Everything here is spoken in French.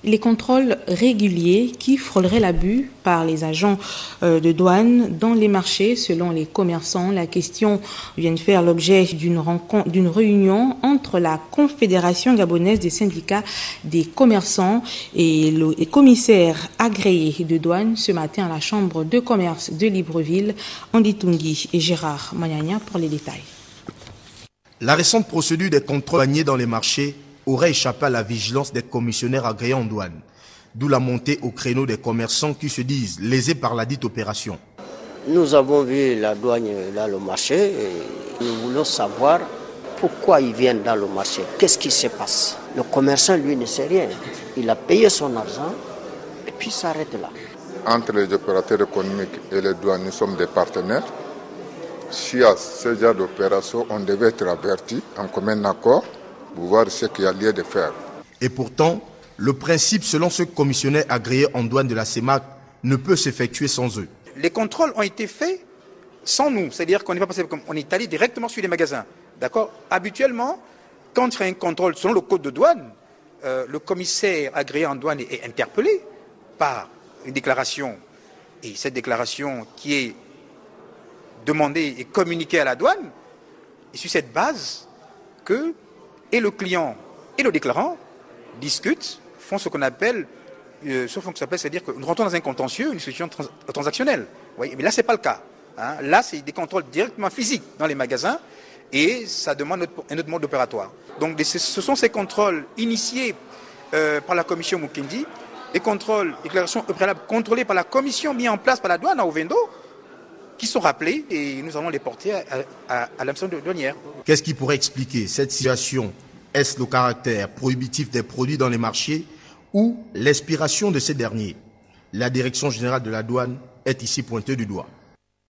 Les contrôles réguliers qui frôleraient l'abus par les agents de douane dans les marchés, selon les commerçants. La question vient de faire l'objet d'une réunion entre la Confédération gabonaise des syndicats des commerçants et le commissaire agréé de douane ce matin à la Chambre de commerce de Libreville, Andy Tungi et Gérard Magnagna pour les détails. La récente procédure des contrôles douaniers dans les marchés aurait échappé à la vigilance des commissionnaires agréés en douane, d'où la montée au créneau des commerçants qui se disent lésés par la dite opération. Nous avons vu la douane dans le marché et nous voulons savoir pourquoi ils viennent dans le marché, qu'est-ce qui se passe. Le commerçant, lui, ne sait rien. Il a payé son argent et puis s'arrête là. Entre les opérateurs économiques et les douanes, nous sommes des partenaires. S'il y a ce genre d'opération, on devait être averti en commun accord pour voir ce qu'il y a lieu de faire. Et pourtant, le principe selon ce commissionnaire agréé en douane de la CEMAC ne peut s'effectuer sans eux. Les contrôles ont été faits sans nous, c'est-à-dire qu'on n'est pas passé comme on est allé directement sur les magasins. D'accord ? Habituellement, quand il y a un contrôle selon le code de douane, le commissaire agréé en douane est interpellé par une déclaration. Et cette déclaration qui est demandée et communiquée à la douane, et sur cette base que et le client et le déclarant discutent, font ce qu'on appelle, c'est-à-dire que nous rentrons dans un contentieux, une situation transactionnelle. Oui, mais là, ce n'est pas le cas. Hein. Là, c'est des contrôles directement physiques dans les magasins et ça demande un autre mode opératoire. Donc, ce sont ces contrôles initiés par la commission Mukendi, des contrôles, déclarations préalables contrôlés par la commission mise en place par la douane à Ovendo, qui sont rappelés et nous allons les porter à l'administration douanière. Qu'est-ce qui pourrait expliquer cette situation? Est-ce le caractère prohibitif des produits dans les marchés ou l'expiration de ces derniers? La direction générale de la douane est ici pointée du doigt.